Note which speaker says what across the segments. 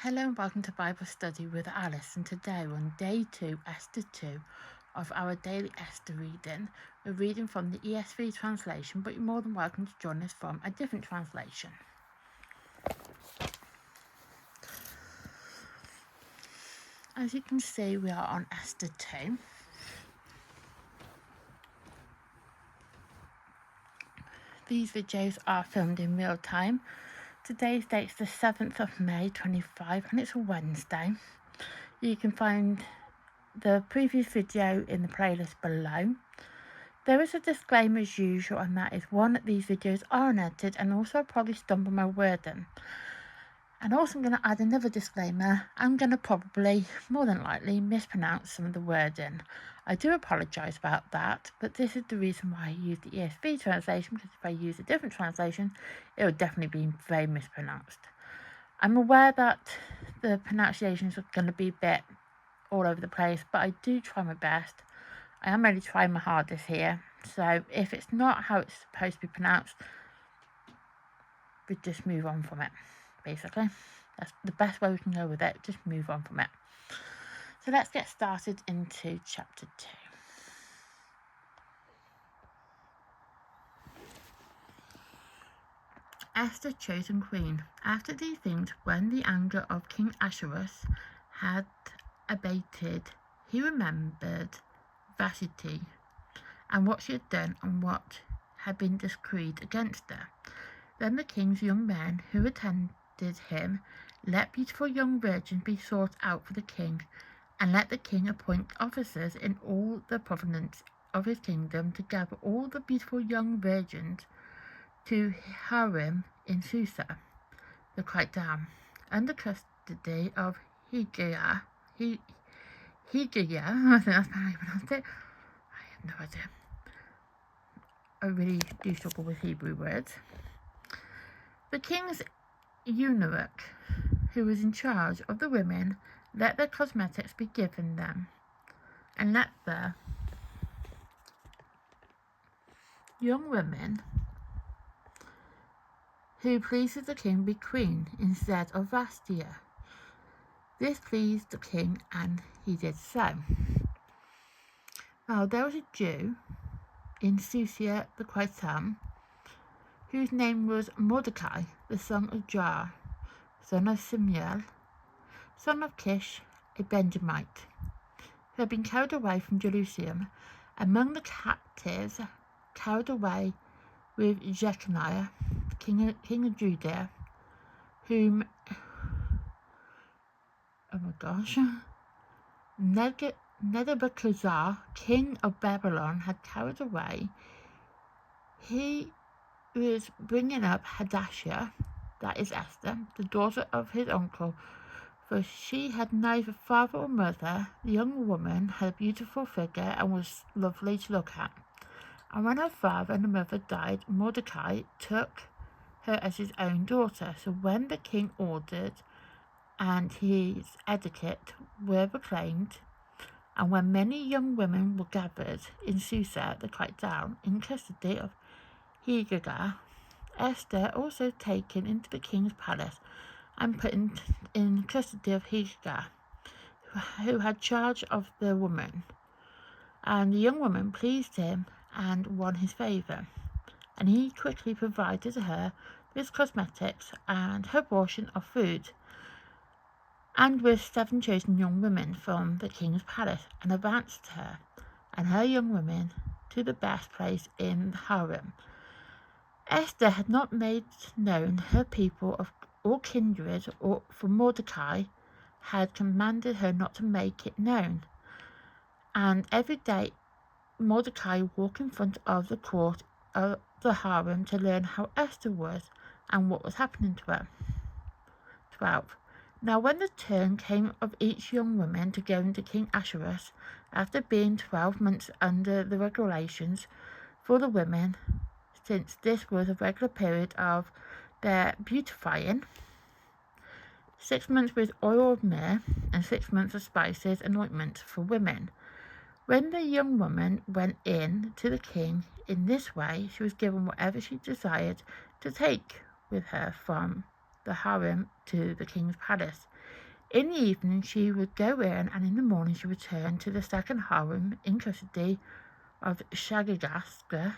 Speaker 1: Hello and welcome to Bible Study with Alice, and today we're on day 2, Esther 2 of our daily Esther reading. We're reading from the ESV translation, but you're more than welcome to join us from a different translation. As you can see, we are on Esther 2. These videos are filmed in real time. Today's date's the 7th of May 25 and it's a Wednesday. You can find the previous video in the playlist below. There is a disclaimer as usual, and that is one, these videos are unedited and also I'll probably stumble my wording. And also I'm going to add another disclaimer, I'm going to probably, more than likely, mispronounce some of the wording. I do apologise about that, but this is the reason why I use the ESV translation, because if I use a different translation, it would definitely be very mispronounced. I'm aware that the pronunciations are going to be a bit all over the place, but I do try my best. I am really trying my hardest here, so if it's not how it's supposed to be pronounced, we just move on from it, basically. That's the best way we can go with it, just move on from it. So let's get started into chapter 2. Esther chosen queen. After these things, when the anger of King Ahasuerus had abated, he remembered Vashti and what she had done and what had been decreed against her. Then the king's young men who attended him let beautiful young virgins be sought out for the king, and let the king appoint officers in all the provinces of his kingdom to gather all the beautiful young virgins to harem in Susa, the quiet town, under custody of Higiah. Higiah, I think that's how you pronounce it. I have no idea. I really do struggle with Hebrew words. The king's eunuch, who was in charge of the women, let their cosmetics be given them, and let the young women who pleased the king be queen instead of Vashti. This pleased the king, and he did so. Now there was a Jew in Susa the quiet town, whose name was Mordecai, the son of Jair, son of Simeon, son of Kish, a Benjamite, who had been carried away from Jerusalem among the captives, carried away with Jeconiah, king of Judah, whom, Nebuchadnezzar, king of Babylon, had carried away. He was bringing up Hadassah, that is Esther, the daughter of his uncle, for she had neither father or mother. The young woman had a beautiful figure and was lovely to look at. And when her father and her mother died, Mordecai took her as his own daughter. So when the king ordered and his etiquette were proclaimed, and when many young women were gathered in Susa, the quiet town, in custody of Higiah, Esther also taken into the king's palace and put in custody of Higiah, who had charge of the woman. And the young woman pleased him and won his favour, and he quickly provided her with cosmetics and her portion of food, and with 7 chosen young women from the king's palace, and advanced her and her young women to the best place in the harem. Esther had not made known her people of all kindred, for Mordecai had commanded her not to make it known. And every day Mordecai walked in front of the court of the harem to learn how Esther was and what was happening to her. 12. Now when the turn came of each young woman to go into King Ahasuerus, after being 12 months under the regulations for the women, since this was a regular period of their beautifying, 6 months with oil of myrrh, and 6 months of spices and ointments for women. When the young woman went in to the king in this way, she was given whatever she desired to take with her from the harem to the king's palace. In the evening she would go in, and in the morning she returned to the second harem in custody of Shagagaska,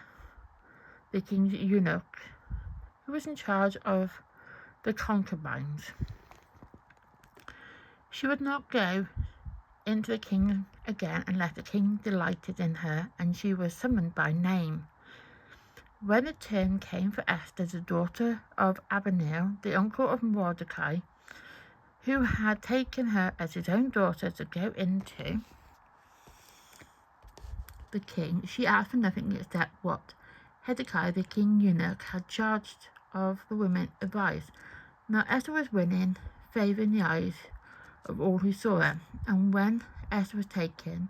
Speaker 1: the king's eunuch, who was in charge of the concubines. She would not go into the king again unless the king delighted in her, and she was summoned by name. When the turn came for Esther, the daughter of Abihail, the uncle of Mordecai, who had taken her as his own daughter to go into the king, she asked for nothing except what Hezekiah, the king eunuch, had charged of the women advised. Now Esther was winning favour in the eyes of all who saw her, and when Esther was taken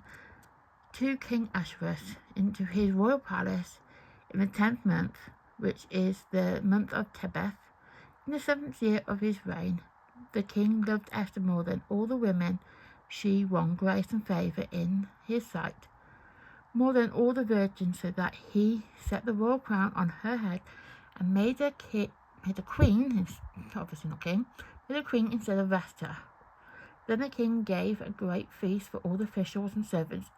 Speaker 1: to King Ahasuerus into his royal palace in the 10th month, which is the month of Tebeth, in the 7th year of his reign, the king loved Esther more than all the women. She won grace and favour in his sight, more than all the virgins, so that he set the royal crown on her head and made her queen, obviously not king, made her queen instead of Esther. Then the king gave a great feast for all the officials and servants.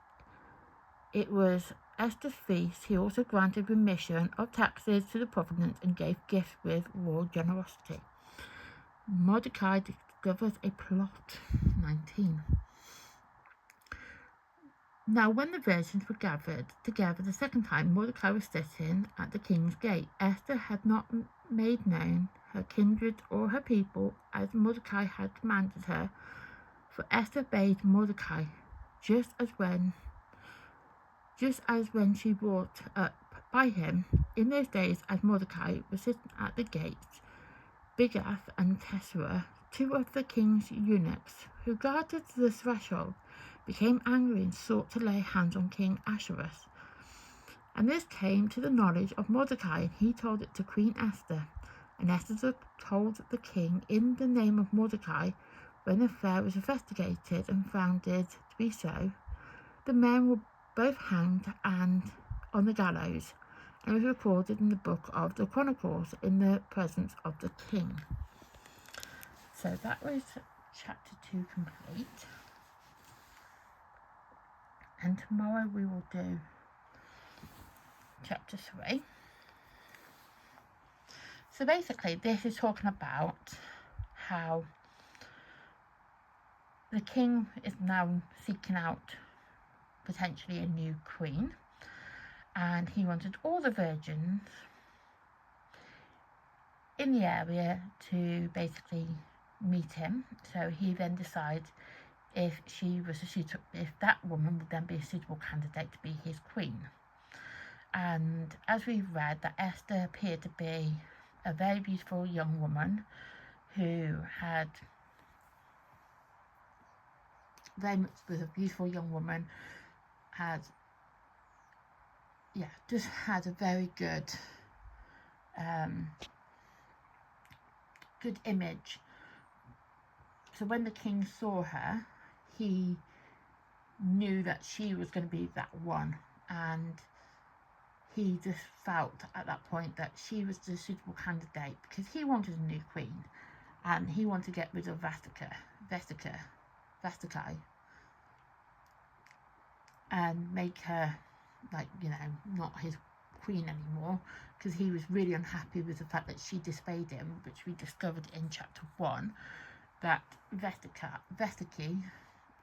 Speaker 1: It was Esther's feast. He also granted remission of taxes to the province and gave gifts with royal generosity. Mordecai discovers a plot. 19. Now when the virgins were gathered together the second time, Mordecai was sitting at the king's gate. Esther had not made known her kindred or her people as Mordecai had commanded her, for Esther obeyed Mordecai, just as when she brought up by him. In those days, as Mordecai was sitting at the gates, Bigath and Tessera, two of the king's eunuchs, who guarded the threshold, became angry and sought to lay hands on King Ahasuerus. And this came to the knowledge of Mordecai, and he told it to Queen Esther. And Esther told the king in the name of Mordecai. When the affair was investigated and found it to be so, the men were both hanged and on the gallows, and was recorded in the book of the Chronicles in the presence of the king. So that was chapter 2 complete. And tomorrow we will do chapter 3. So basically this is talking about how the king is now seeking out potentially a new queen, and he wanted all the virgins in the area to basically meet him. So he then decides if that woman would then be a suitable candidate to be his queen. And as we've read, that Esther appeared to be a very beautiful young woman who had just had a very good image. So when the king saw her, he knew that she was going to be that one, and he just felt at that point that she was the suitable candidate, because he wanted a new queen, and he wanted to get rid of Vesica, and make her, not his queen anymore, because he was really unhappy with the fact that she disobeyed him, which we discovered in chapter 1, that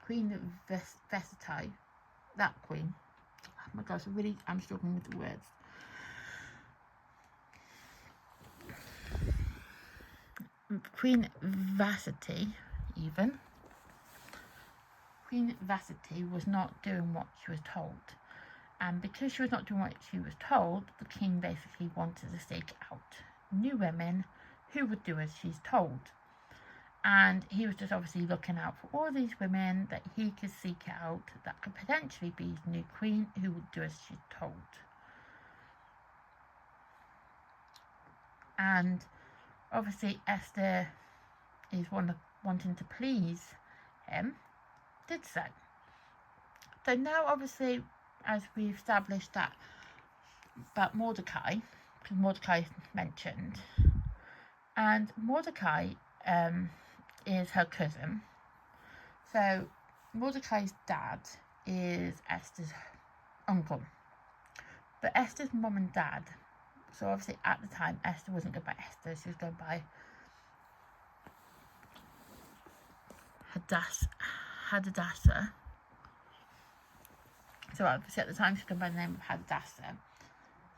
Speaker 1: Queen Vesitai, that queen, oh my gosh, I'm struggling with the words. Queen Vashti was not doing what she was told. And because she was not doing what she was told, the king basically wanted to seek out new women who would do as she's told. And he was just obviously looking out for all these women that he could seek out that could potentially be his new queen, who would do as she's told. And obviously Esther is wanting to please him, did so. So now obviously, as we've established that about Mordecai, because Mordecai is mentioned, And Mordecai is her cousin. So Mordecai's dad is Esther's uncle. But Esther's mum and dad, so obviously at the time Esther wasn't going by Esther, she was going by Hadassah. So obviously at the time she was going by the name of Hadassah.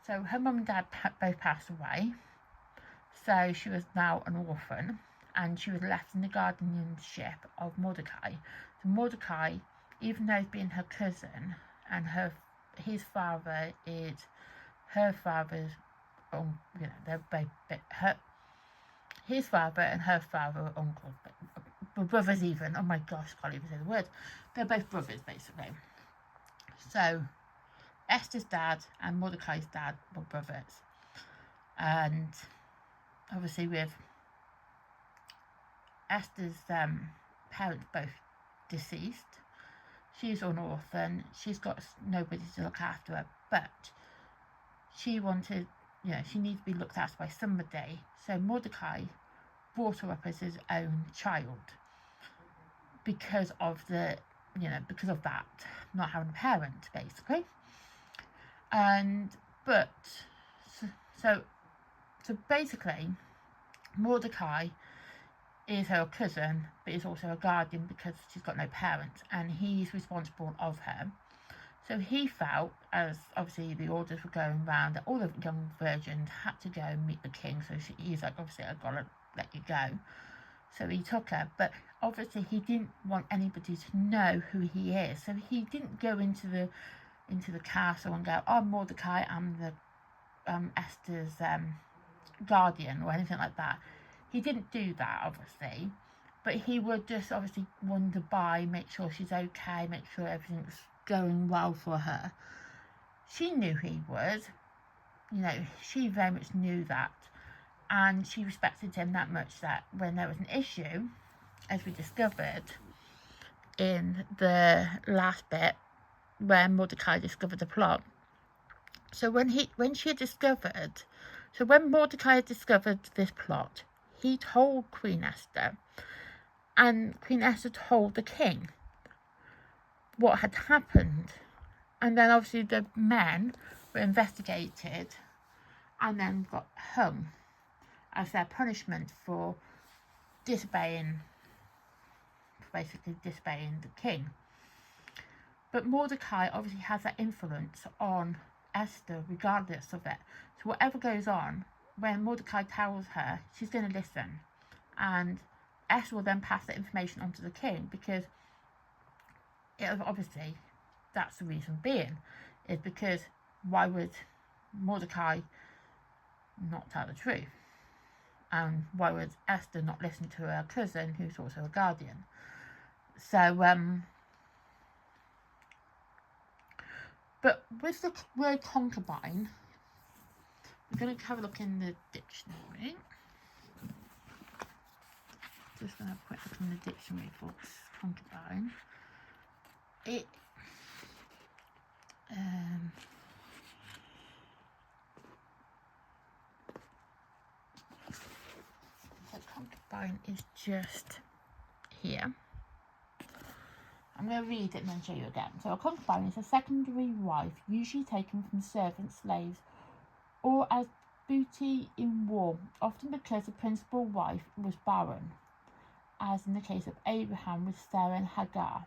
Speaker 1: So her mum and dad both passed away. So she was now an orphan, and she was left in the guardianship of Mordecai. So Mordecai, even though being her cousin, and his father is her father's, they're both his father and her father are uncles, but brothers even. Oh my gosh, can't even say the word. They're both brothers basically. So Esther's dad and Mordecai's dad were brothers, and obviously with Esther's parents both deceased, she's an orphan, she's got nobody to look after her, but she wanted, she needs to be looked after by somebody. So Mordecai brought her up as his own child because of that, not having a parent basically. So basically Mordecai is her cousin, but is also a guardian because she's got no parents, and he's responsible of her. So he felt, as obviously the orders were going around, that all the young virgins had to go and meet the king. So he's like, obviously, I've got to let you go. So he took her, but obviously he didn't want anybody to know who he is. So he didn't go into the castle and go, "Oh, Mordecai, I'm the Esther's guardian," or anything like that. He didn't do that, obviously, but he would just obviously wander by, make sure she's okay, make sure everything's going well for her. She knew he was, she very much knew that, and she respected him that much that when there was an issue, as we discovered in the last bit, where Mordecai discovered the plot. So when Mordecai had discovered this plot, he told Queen Esther, and Queen Esther told the king what had happened. And then obviously the men were investigated and then got hung as their punishment for disobeying the king. But Mordecai obviously has that influence on Esther regardless of it. So whatever goes on, when Mordecai tells her, she's going to listen. And Esther will then pass that information on to the king, because obviously that's the reason being, is because why would Mordecai not tell the truth? And why would Esther not listen to her cousin, who's also a guardian? So, but with the word concubine, we're going to have a look in the dictionary. Just going to have a quick look in the dictionary for concubine. So concubine is just here. I'm going to read it and then show you again. So a concubine is a secondary wife, usually taken from servants, slaves, or as booty in war, often because the principal wife was barren, as in the case of Abraham with Sarah and Hagar.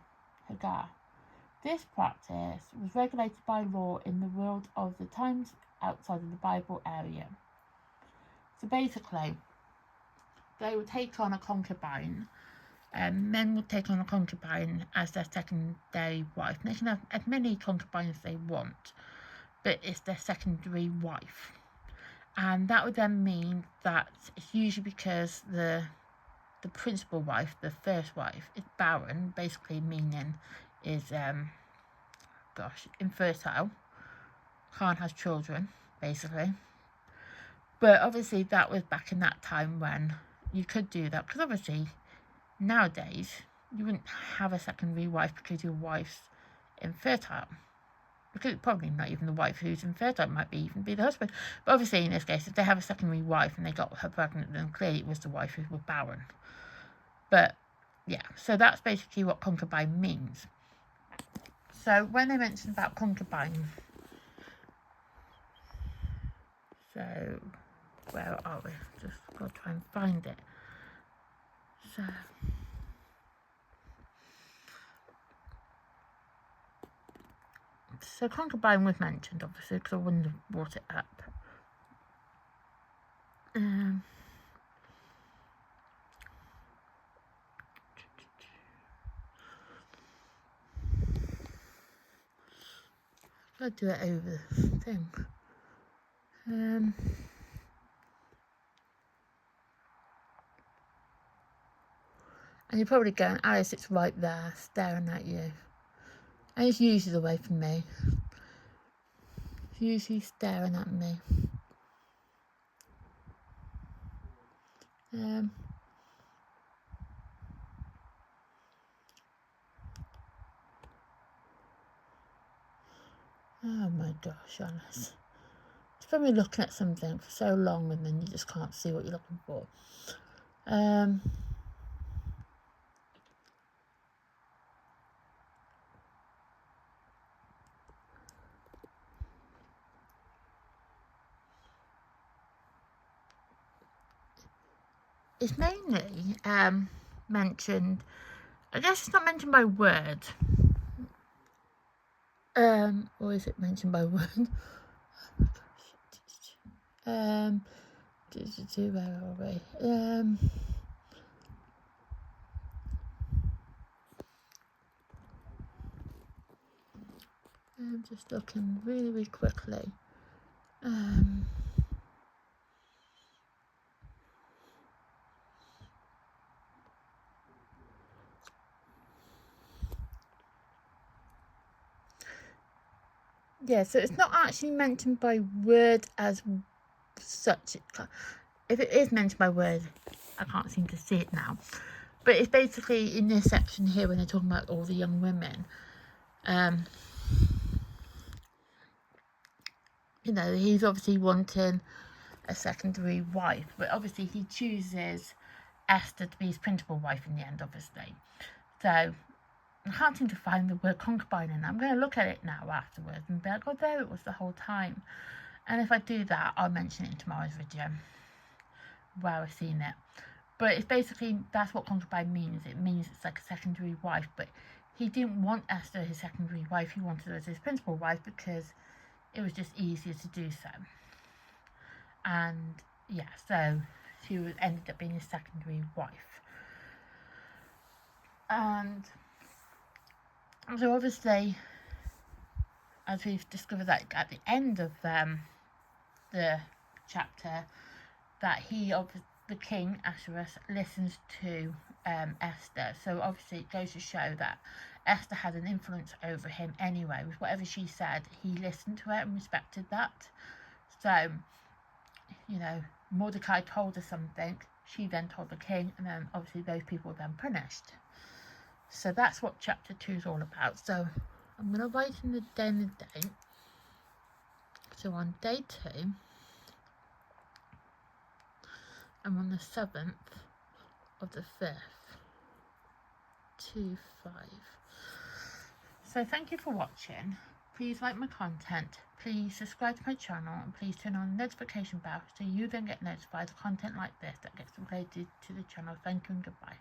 Speaker 1: This practice was regulated by law in the world of the times outside of the Bible area. So basically, they would take on a concubine. Men would take on a concubine as their secondary wife. They can have as many concubines as they want, but it's their secondary wife. And that would then mean that it's usually because the principal wife, the first wife, is barren, basically meaning is infertile, can't have children, basically. But obviously that was back in that time when you could do that, because obviously nowadays you wouldn't have a secondary wife because your wife's infertile. because it's probably not even the wife who's infertile, it might even be the husband. But obviously in this case, if they have a secondary wife and they got her pregnant, then clearly it was the wife who was barren. But yeah, so that's basically what concubine means. So when they mention about concubine, so where are we? Just got to try and find it. So concubine was mentioned, obviously, because I wouldn't have brought it up. I'll do it over the thing. And you're probably going, Alice, it's right there, staring at you. And it's usually away from me. It's usually staring at me. Oh my gosh, Alice. It's probably looking at something for so long and then you just can't see what you're looking for. It's mainly mentioned, I guess it's not mentioned by word. Or is it mentioned by word? Oh my gosh. Where are we? I'm just looking really quickly. Yeah, so it's not actually mentioned by word as such. If it is mentioned by word, I can't seem to see it now. But it's basically in this section here when they're talking about all the young women. You know, he's obviously wanting a secondary wife, but obviously he chooses Esther to be his principal wife in the end, obviously. So I can't seem to find the word concubine in. I'm going to look at it now afterwards and be like, oh, there it was the whole time. And if I do that, I'll mention it in tomorrow's video where I've seen it. But it's basically, that's what concubine means. It means it's like a secondary wife. But he didn't want Esther his secondary wife. He wanted her as his principal wife because it was just easier to do so. And yeah, so she ended up being his secondary wife. And so obviously, as we've discovered that at the end of the chapter, that the king Ahasuerus listens to Esther. So obviously it goes to show that Esther had an influence over him anyway. With whatever she said, he listened to her and respected that. So, you know, Mordecai told her something, she then told the king, and then obviously those people were then punished. So that's what chapter 2 is all about. So I'm going to write in the day and the date. So on day 2, I'm on the 7th of the 5th, 2/5. So thank you for watching. Please like my content, please subscribe to my channel, and please turn on the notification bell so you then get notified of content like this that gets related to the channel. Thank you and goodbye.